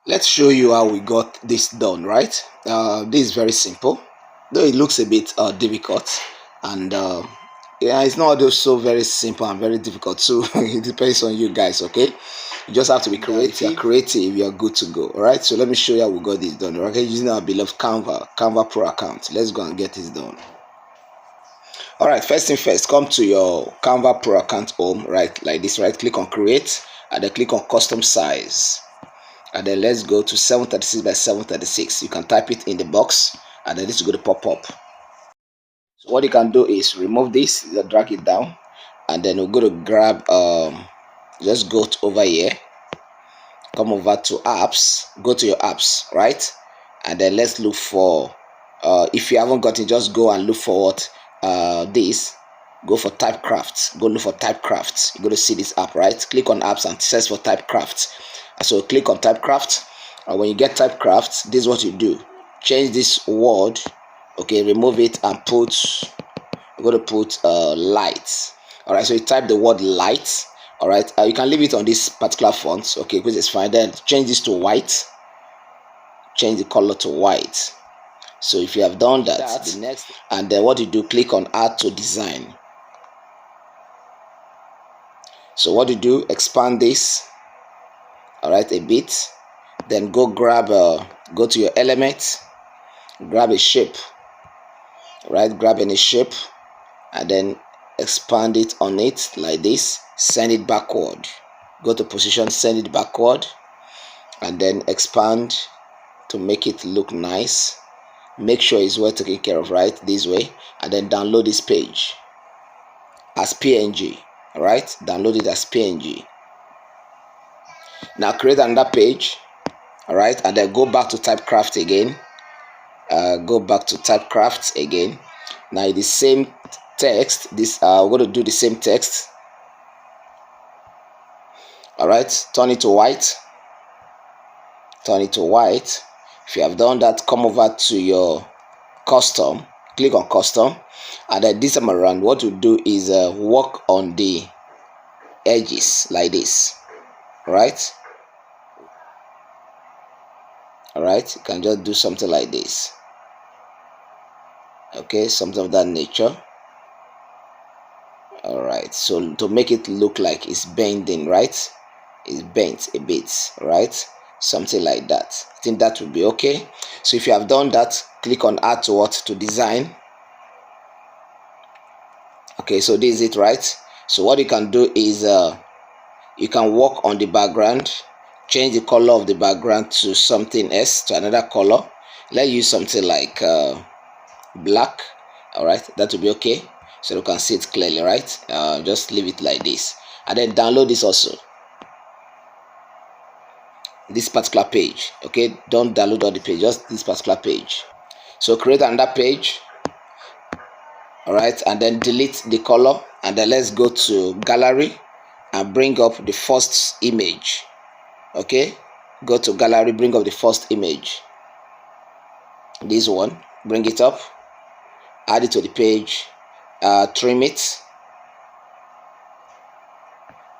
Let's show you how we got this done, right? This is very simple, though it looks a bit difficult, and yeah, it's not also very simple and very difficult, so it depends on you guys. Okay, you just have to be creative. If you're creative, you're good to go. All right, so let me show you how we got this done. Okay, using our beloved Canva Pro account. Let's go and get this done. All right, first thing first, come to your Canva Pro account home, right, like this, right? Click on create and then click on custom size, and then let's go to 736 by 736. You can type it in the box and then this is going to pop up. So what you can do is remove this, drag it down, and then we're going to grab just go to over here, come over to apps, go to your apps, right? And then let's look for if you haven't got it, just go and look for what this, go for typecraft, go look for typecraft. You're going to see this app, right? Click on apps and search for typecraft. So click on typecraft, and when you get typecraft, this is what you do. Change this word, okay, remove it and put, we're going to put light. All right, so you type the word light. All right, you can leave it on this particular font, okay, because it's fine. Then change this to white, change the color to white. So if you have done that, the next, and then what you do, click on add to design. So what you do, expand this, all right, a bit, then go grab go to your element, grab a shape, right, grab any shape, and then expand it on it like this, send it backward, go to position, send it backward, and then expand to make it look nice. Make sure it's well taken care of, right, this way, and then download this page as PNG. All right, download it as PNG. Now create another page, all right, and then go back to typecraft again, go back to typecraft again. Now the same text, this we're going to do the same text. All right, turn it to white, turn it to white. If you have done that, come over to your custom, click on custom, and then this time around what you do is work on the edges like this, right? All right, you can just do something like this, okay, something of that nature. All right, so to make it look like it's bending, right, it's bent a bit, right, something like that. I think that would be okay. So if you have done that, click on add to what, to design. Okay, so this is it, right? So what you can do is you can work on the background, change the color of the background to something else, to another color. Let's use something like black. All right, that will be okay, so you can see it clearly, right? Just leave it like this, and then download this also, this particular page. Okay, don't download all the page, just this particular page. So create another page, all right, and then delete the color, and then let's go to gallery and bring up the first image. Okay, go to gallery, bring up the first image, this one, bring it up, add it to the page, trim it,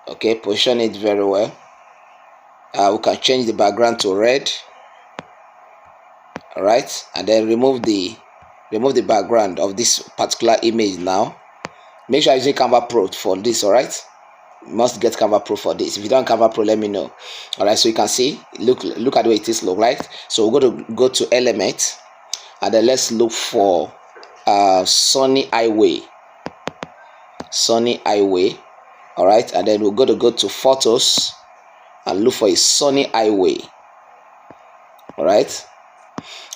okay, position it very well. We can change the background to red, all right, and then remove the background of this particular image. Now make sure you're using Canva Pro for this, all right? You must get Canva Pro for this. If you don't have Canva Pro, let me know. All right, so you can see, look at the way it is look like. So we're going to go to element, and then let's look for sunny highway, all right, and then we're going to go to photos and look for a sunny highway. All right,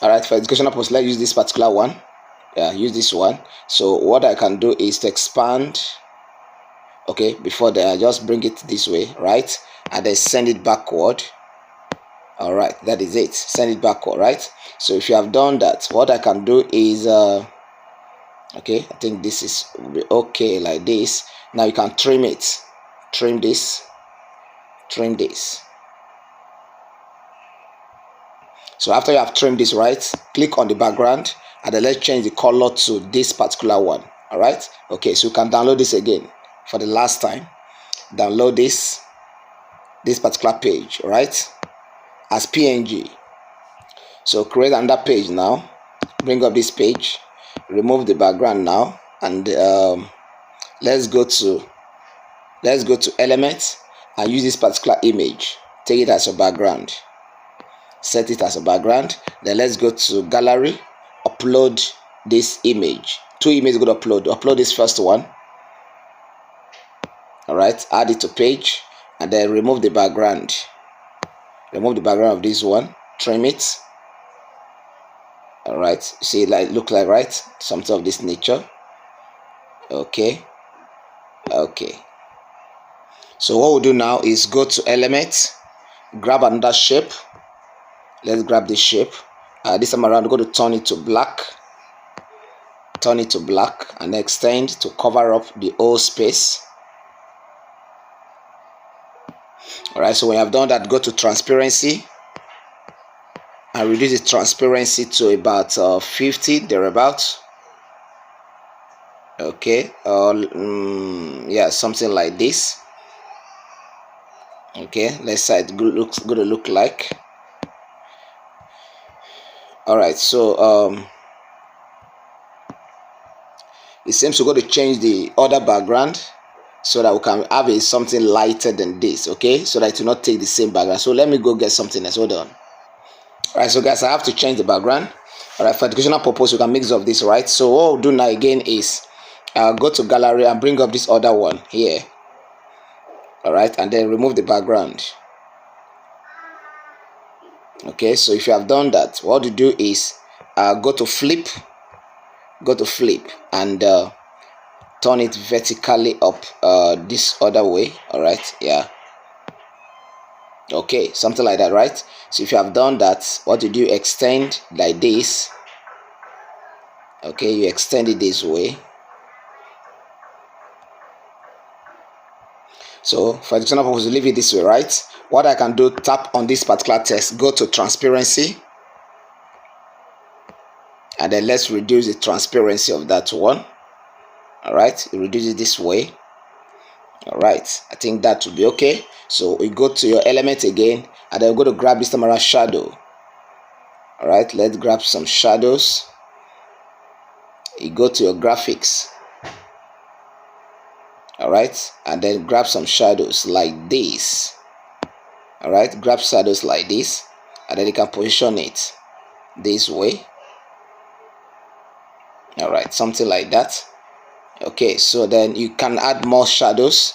for educational purpose, let's use this particular one. Use this one. So what I can do is to expand, okay, before that I just bring it this way, right, and then send it backward. All right, that is it, send it backward, right? So if you have done that, what I can do is okay, I think this is okay like this. Now you can trim it, trim this. So after you have trimmed this, right, click on the background, and then let's change the color to this particular one. All right, okay, so you can download this again for the last time. Download this particular page, all right, as PNG. So create another page now, bring up this page, remove the background now, and let's go to elements and use this particular image. Take it as a background, set it as a background. Then let's go to gallery, upload this image. Two images going to upload this first one. All right, add it to page, and then remove the background. Remove the background of this one, trim it. All right, see, like look like, right, something of this nature. Okay. So what we'll do now is go to elements, grab another shape. Let's grab this shape. This time around, go to turn it to black, and extend to cover up the whole space. All right, so when you have done that, go to transparency and reduce the transparency to about 50 thereabouts. Okay, yeah, something like this. Okay, let's say it looks going to look like. All right, so it seems we're going to change the other background so that we can have something lighter than this. Okay, so that it will not take the same background. So let me go get something else. Hold on. All right, so guys, I have to change the background. All right, for educational purpose, we can mix of this, right? So what we'll do now again is go to gallery and bring up this other one here. All right, and then remove the background. Okay, so if you have done that, what you do is go to flip, and turn it vertically up this other way. All right, yeah, okay, something like that, right? So if you have done that, what you do, extend like this. Okay, you extend it this way. So for example, purpose, leave it this way, right? What I can do, tap on this particular text, go to transparency, and then let's reduce the transparency of that one. All right, reduce it this way. All right, I think that will be okay. So we go to your element again, and then we're going to grab this time around shadow. All right, let's grab some shadows. You go to your graphics. All right, and then grab some shadows like this. All right, grab shadows like this, and then you can position it this way. All right, something like that. Okay, so then you can add more shadows.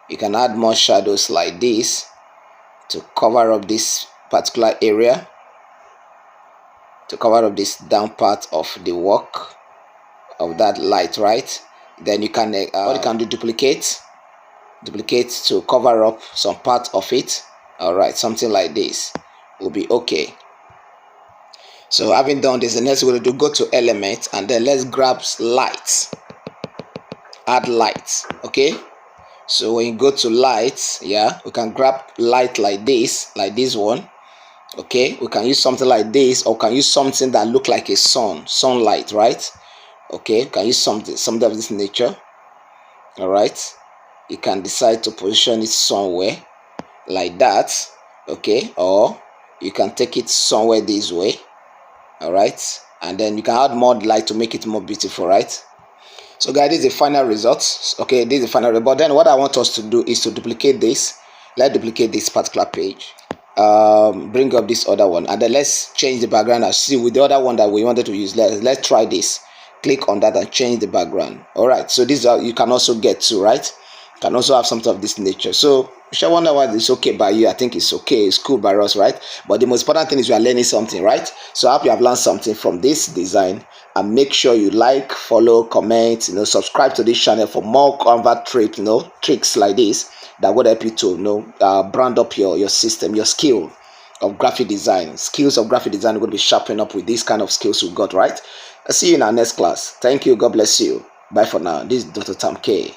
You can add more shadows like this to cover up this particular area, to cover up this down part of the work of that light, right? Then you can what you can do, duplicate to cover up some part of it. All right, something like this will be okay. So having done this, the next we're going to do, go to element, and then let's grab light, add light. Okay, so when you go to light, yeah, we can grab light like this one. Okay, we can use something like this, or can use something that look like a sunlight, right? Okay, you can use something of this nature. All right, you can decide to position it somewhere like that. Okay, or you can take it somewhere this way. All right, and then you can add more light to make it more beautiful, right? So guys, this is the final result. Okay, this is the final result. But then what I want us to do is to duplicate this. Let's duplicate this particular page. Bring up this other one, and then let's change the background. As see with the other one that we wanted to use, let's try this. Click on that and change the background. All right, so this is how you can also get to, right? You can also have something of this nature. So if you wonder why it's okay by you, I think it's okay, it's cool by us, right? But the most important thing is we are learning something, right? So I hope you have learned something from this design, and make sure you like, follow, comment, subscribe to this channel for more Canva tricks like this that would help you to brand up your system, your skill of graphic design. Skills of graphic design are going to be sharpened up with these kind of skills we've got, right? I'll see you in our next class. Thank you. God bless you. Bye for now. This is Dr. Tam K.